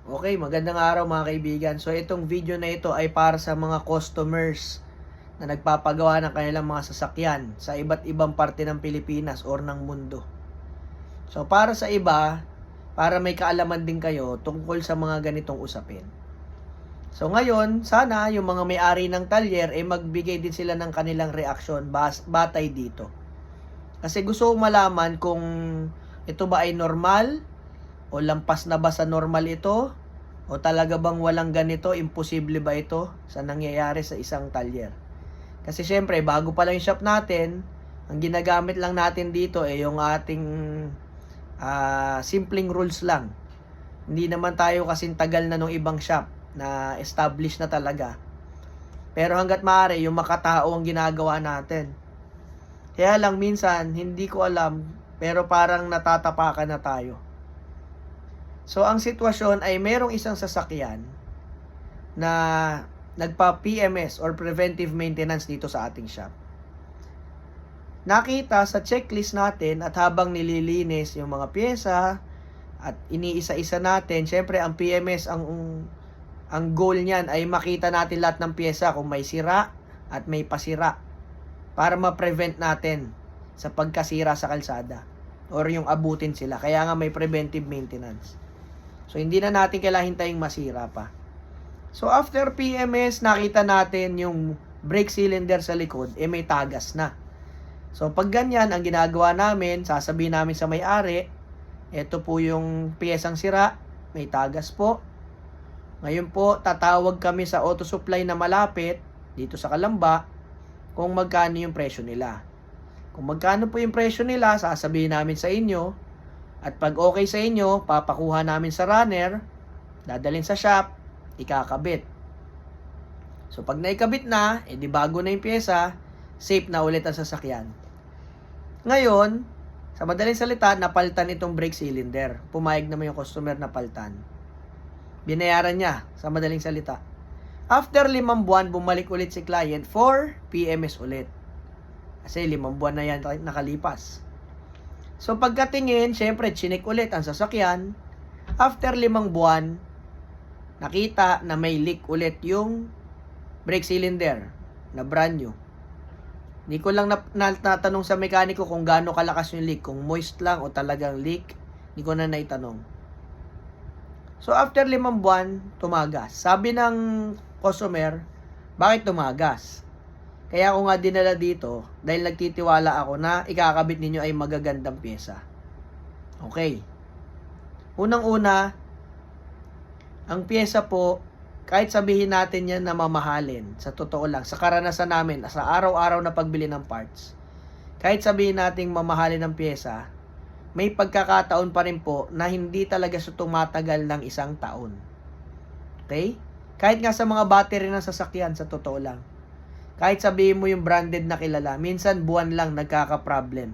Okay, magandang araw mga kaibigan. So itong video na ito ay para sa mga customers na nagpapagawa ng kanilang mga sasakyan sa iba't ibang parte ng Pilipinas or ng mundo. So para sa iba, para may kaalaman din kayo tungkol sa mga ganitong usapin. So ngayon, sana yung mga may-ari ng talyer ay magbigay din sila ng kanilang reaksyon batay dito. Kasi gusto kong malaman kung ito ba ay normal o lampas na ba sa normal ito? O talaga bang walang ganito? Imposible ba ito sa nangyayari sa isang talyer? Kasi syempre, bago pa lang yung shop natin, ang ginagamit lang natin dito ay yung ating simpleng rules lang. Hindi naman tayo kasing tagal na nung ibang shop na established na talaga. Pero hanggat maaari, yung makatao ang ginagawa natin. Kaya lang minsan, hindi ko alam, pero parang natatapakan na tayo. So, ang sitwasyon ay merong isang sasakyan na nagpa-PMS or preventive maintenance dito sa ating shop. Nakita sa checklist natin at habang nililinis yung mga pyesa at iniisa-isa natin, syempre ang PMS, ang goal niyan ay makita natin lahat ng pyesa kung may sira at may pasira para ma-prevent natin sa pagkasira sa kalsada or yung abutin sila. Kaya nga may preventive maintenance. So, hindi na natin kailangan hintaying masira pa. So, after PMS, nakita natin yung brake cylinder sa likod, may tagas na. So, pag ganyan, ang ginagawa namin, sasabihin namin sa may-ari, ito po yung piyesang sira, may tagas po. Ngayon po, tatawag kami sa auto supply na malapit, dito sa Kalamba, kung magkano yung presyo nila. Kung magkano po yung presyo nila, sasabihin namin sa inyo. At pag okay sa inyo, papakuha namin sa runner, dadalhin sa shop, ikakabit. So pag naikabit na, edi bago na yung pyesa, safe na ulit ang sasakyan. Ngayon, sa madaling salita, napalitan itong brake cylinder. Pumayag naman yung customer na palitan. Binayaran niya, sa madaling salita. After 5 buwan, bumalik ulit si client for PMS ulit. Kasi 5 buwan na yan nakalipas. So pagkatingin, syempre chinik ulit ang sasakyan. After 5 buwan, nakita na may leak ulit yung brake cylinder na brand new. Hindi ko lang natanong sa mekaniko kung gaano kalakas yung leak, kung moist lang o talagang leak. Hindi ko na naitanong. So after 5 buwan, tumagas. Sabi ng customer, bakit tumagas? Kaya ako nga dinala dito dahil nagtitiwala ako na ikakabit ninyo ay magagandang pyesa. Okay. Unang-una, ang pyesa po, kahit sabihin natin yan na mamahalin, sa totoo lang, sa karanasan namin, sa araw-araw na pagbili ng parts, kahit sabihin natin mamahalin ng pyesa, may pagkakataon pa rin po na hindi talaga siya tumatagal ng 1 taon. Okay? Kahit nga sa mga battery ng sasakyan, sa totoo lang. Kahit sabihin mo yung branded na kilala, minsan buwan lang nagkaka-problem.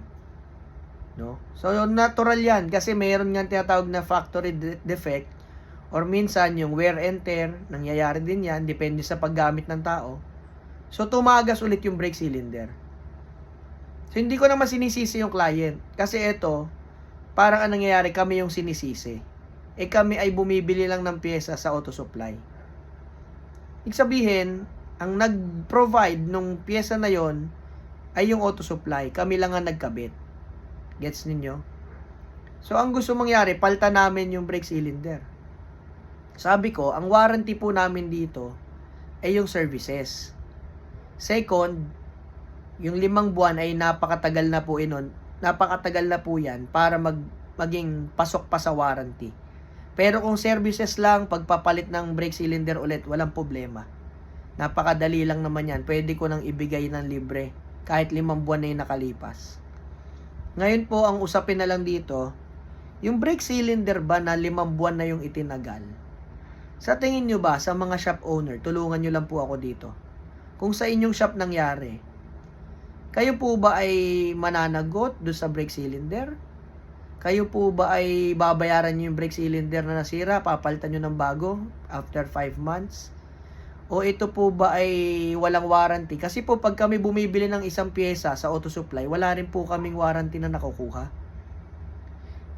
No? So, natural yan kasi mayroon nga tinatawag na factory defect or minsan yung wear and tear, nangyayari din yan, depende sa paggamit ng tao. So, tumagas ulit yung brake cylinder. So, hindi ko naman sinisisi yung client kasi ito, parang ang nangyayari, kami yung sinisisi. Kami ay bumibili lang ng pyesa sa auto supply. Ibig sabihin, ang nag-provide nung pyesa na yon ay yung auto supply. Kami lang ang nagkabit. Gets ninyo? So, ang gusto mangyari, palitan namin yung brake cylinder. Sabi ko, ang warranty po namin dito ay yung services. Second, yung 5 buwan ay napakatagal na po napakatagal na po yan para maging pasok pa sa warranty. Pero kung services lang, pagpapalit ng brake cylinder ulit, walang problema. Napakadali lang naman yan. Pwede ko nang ibigay ng libre kahit 5 buwan na yung nakalipas. Ngayon po, ang usapin na lang dito, yung brake cylinder ba na 5 buwan na yung itinagal? Sa tingin nyo ba, sa mga shop owner, tulungan nyo lang po ako dito. Kung sa inyong shop nangyari, kayo po ba ay mananagot doon sa brake cylinder? Kayo po ba ay babayaran nyo yung brake cylinder na nasira, papalitan nyo ng bago after 5 months? O ito po ba ay walang warranty? Kasi po pag kami bumibili ng isang pyesa sa auto supply, wala rin po kaming warranty na nakukuha.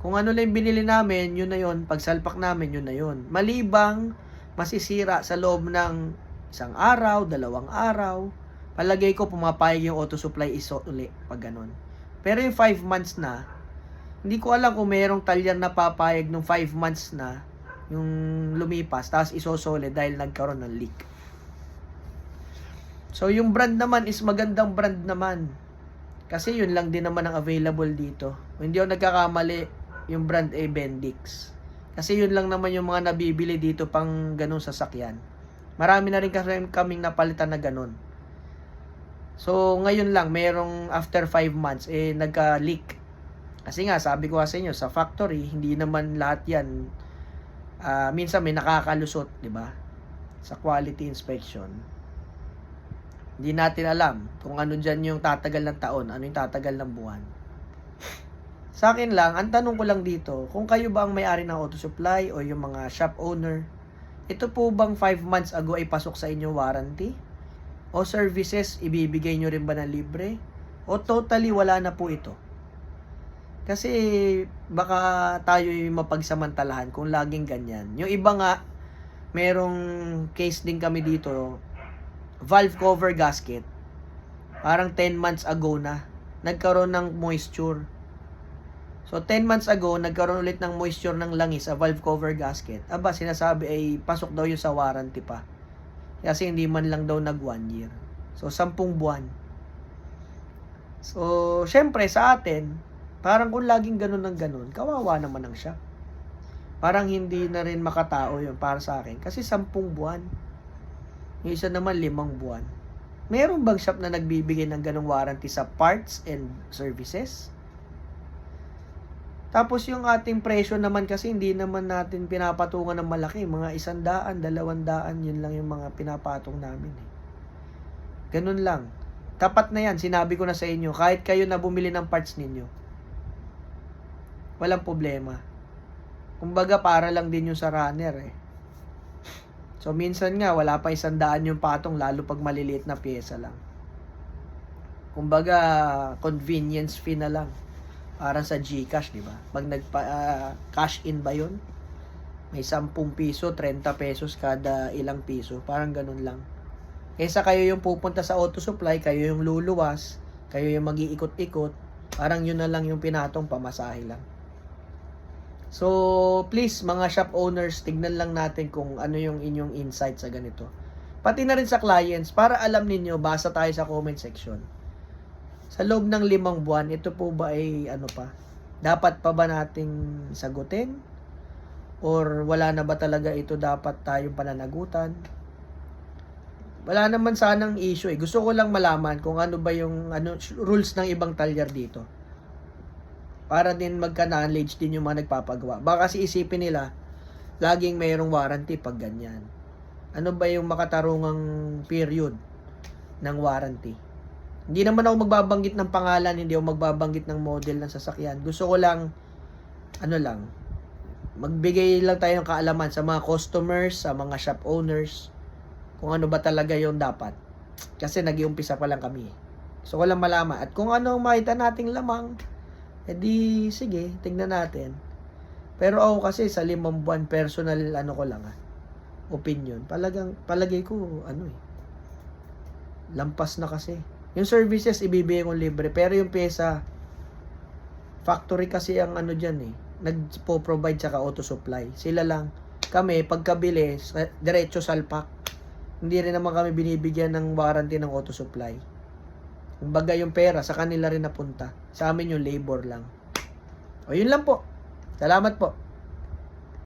Kung ano lang yung binili namin, yun na yun. Pagsalpak namin, yun na yun. Malibang masisira sa loob ng 1 araw, 2 araw, palagay ko pumapayag yung auto supply iso uli pag ganun. Pero yung 5 months na, hindi ko alam kung mayroong talyer na papayag nung 5 months na yung lumipas, tapos isosole dahil nagkaroon ng leak. So, yung brand naman is magandang brand naman. Kasi yun lang din naman ang available dito. Kung hindi ako nagkakamali, yung brand ay Bendix. Kasi yun lang naman yung mga nabibili dito pang ganung sasakyan. Marami na rin kaming napalitan na ganun. So, ngayon lang, merong after 5 months, nagka-leak. Kasi nga, sabi ko sa inyo, sa factory, hindi naman lahat yan. Minsan may nakakalusot, di ba? Sa quality inspection. Hindi natin alam kung ano dyan yung tatagal ng taon, ano yung tatagal ng buwan. Sa akin lang, ang tanong ko lang dito, kung kayo ba ang may-ari ng auto supply o yung mga shop owner, ito po bang 5 months ago ay pasok sa inyo warranty? O services, ibibigay nyo rin ba ng libre? O totally wala na po ito? Kasi baka tayo yung mapagsamantalahan kung laging ganyan. Yung iba nga, merong case din kami dito, valve cover gasket. Parang 10 months ago na, nagkaroon ng moisture. So, 10 months ago, nagkaroon ulit ng moisture ng langis sa valve cover gasket. Aba, sinasabi ay pasok daw yun sa warranty pa. Kasi hindi man lang daw nag 1 year. So, 10 buwan. So, syempre sa atin, parang kung laging ganun ng ganun, kawawa naman ang shop. Parang hindi na rin makatao yun para sa akin. Kasi 10 buwan. Yung isa naman 5 buwan. Meron bang shop na nagbibigay ng ganung warranty sa parts and services? Tapos yung ating presyo naman kasi hindi naman natin pinapatungan ng malaki. Mga 100, 200, yun lang yung mga pinapatong namin. Ganun lang. Tapat na yan. Sinabi ko na sa inyo. Kahit kayo na bumili ng parts ninyo, walang problema. Kumbaga para lang din yung sa runner So minsan nga wala pa 100 yung patong lalo pag maliliit na pyesa lang. Kumbaga convenience fee na lang. Para sa GCash, di ba? Pag cash in ba yun? May 10 piso, 30 pesos kada ilang piso. Parang ganun lang. Kaysa kayo yung pupunta sa auto supply, kayo yung luluwas, kayo yung mag-iikot-ikot, parang yun na lang yung pinatong pamasahe lang. So, please, mga shop owners, tignan lang natin kung ano yung inyong insight sa ganito. Pati na rin sa clients, para alam ninyo, basa tayo sa comment section. Sa loob ng 5 buwan, ito po ba ay ano pa? Dapat pa ba nating sagutin? Or wala na ba talaga ito dapat tayong pananagutan? Wala naman sanang issue Gusto ko lang malaman kung ano ba yung rules ng ibang talyer dito. Para din magka-knowledge din yung mga nagpapagawa. Baka kasi isipin nila, laging mayroong warranty pag ganyan. Ano ba yung makatarungang period ng warranty? Hindi naman ako magbabanggit ng pangalan, hindi ako magbabanggit ng model ng sasakyan. Gusto ko lang, magbigay lang tayo ng kaalaman sa mga customers, sa mga shop owners, kung ano ba talaga yung dapat. Kasi nag-iumpisa pa lang kami. Gusto ko lang malaman. At kung ano ang makita nating lamang, edi sige, tingnan natin. Pero ako kasi sa 5 buwan, personal ko lang opinion. Palagay ko, lampas na kasi. Yung services, ibibigay kong libre. Pero yung pyesa, factory kasi ang dyan nagpo-provide saka auto supply. Sila lang. Kami, pagkabili, diretso salpak. Hindi rin naman kami binibigyan ng warranty ng auto supply. Kumbaga yung pera, sa kanila rin napunta. Sa amin yung labor lang. O yun lang po. Salamat po.